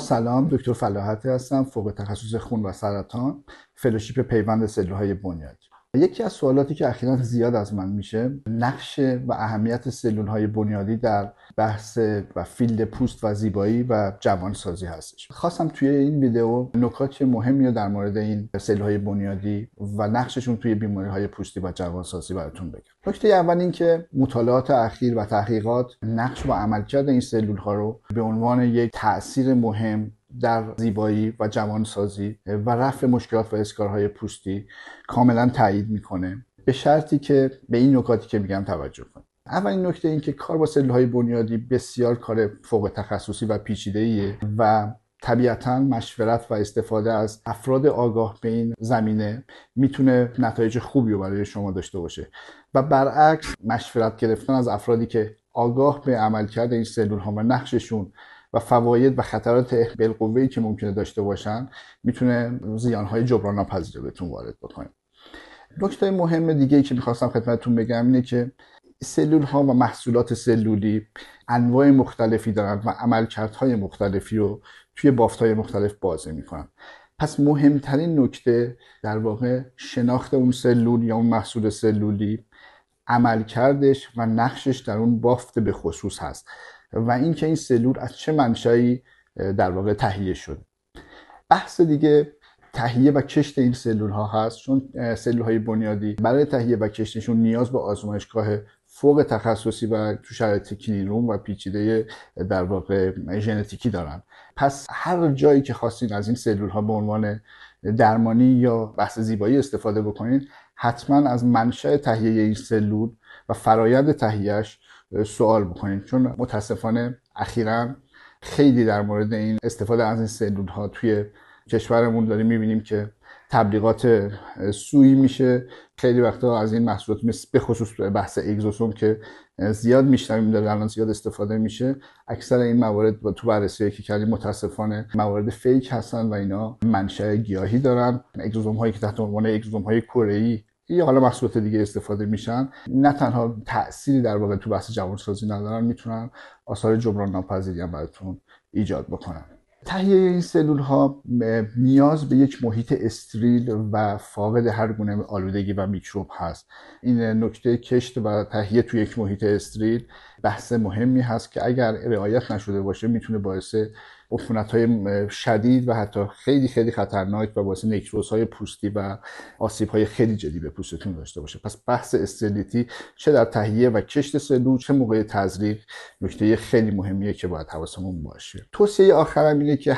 سلام، دکتر فلاحتی هستم، فوق تخصص خون و سرطان، فلوشیپ پیوند سلول‌های بنیادی. یکی از سوالاتی که اخیراً زیاد از من میشه، نقش و اهمیت سلول‌های بنیادی در بحث و فیلد پوست و زیبایی و جوانسازی هستش. خواستم توی این ویدیو نکات مهمی رو در مورد این سلول‌های بنیادی و نقششون توی بیماری‌های پوستی و جوانسازی براتون بگم. نکته اول این که مطالعات اخیر و تحقیقات نقش و عملکرد این سلول‌ها رو به عنوان یک تأثیر مهم در زیبایی و جوانسازی و رفع مشکلات و اسکارهای پوستی کاملا تایید میکنه، به شرطی که به این نکاتی که میگم توجه کنید. اولین نکته این که کار با سلول‌های بنیادی بسیار کار فوق تخصصی و پیچیده‌ایه و طبیعتاً مشورت و استفاده از افراد آگاه به این زمینه میتونه نتایج خوبی رو برای شما داشته باشه و برعکس مشورت گرفتن از افرادی که آگاه به عملکرد این سلول‌ها و نقششون و فواید و خطرات بالقوه‌ای که ممکنه داشته باشن میتونه زیانهای جبران ناپذیر بهتون وارد بکنه. نکته مهم دیگه‌ای که میخواستم خدمتتون بگم اینه که سلول‌ها و محصولات سلولی انواع مختلفی دارن و عملکردهای مختلفی رو توی بافت‌های مختلف بازی میکنن. پس مهمترین نکته در واقع شناخت اون سلول یا اون محصول سلولی، عملکردش و نقشش در اون بافت به خصوص هست و اینکه این سلول از چه منشأی در واقع تهیه شده. بحث دیگه تهیه و کشت این سلول ها هست، چون سلول های بنیادی برای تهیه و کشتشون نیاز به آزمایشگاه فوق تخصصی و تو شرایط کلینروم و پیچیده در واقع ژنتیکی دارن. پس هر جایی که خواستین از این سلول ها به عنوان درمانی یا بحث زیبایی استفاده بکنین، حتما از منشأ تهیه این سلول و فرایند تهیهش سوال بکنین، چون متاسفانه اخیراً خیلی در مورد این استفاده از این سلول ها توی کشورمون داریم میبینیم که تبلیغات سوئی میشه. خیلی وقتا از این محصولات مثل به خصوص بحث اگزوسوم که زیاد میشنویم داره الان زیاد استفاده میشه، اکثر این موارد تو بررسی که کردیم متاسفانه موارد فیک هستن و اینا منشأ گیاهی دارن. اگزوسوم هایی که تحت عنوان اگزوسوم های کره‌ای یا حالا محصولات دیگه استفاده میشن، نه تنها تأثیری در واقع تو بحث جوانسازی ندارن، میتونن آثار جبران ناپذیری هم براتون ایجاد بکنن. تهیه این سلول ها نیاز به یک محیط استریل و فاقد هر گونه آلودگی و میکروب هست. این نکته کشت و تهیه توی یک محیط استریل بحث مهمی هست که اگر رعایت نشده باشه میتونه باعث عفونت‌های شدید و حتی خیلی خیلی خطرناک و باعث نکروزهای پوستی و آسیب‌های خیلی جدی به پوستتون داشته باشه. پس بحث استریلیتی چه در تهیه و کشت سلول چه موقع تزریق نکته خیلی مهمیه که باید حواسمون باشه. توصیه آخرم اینه که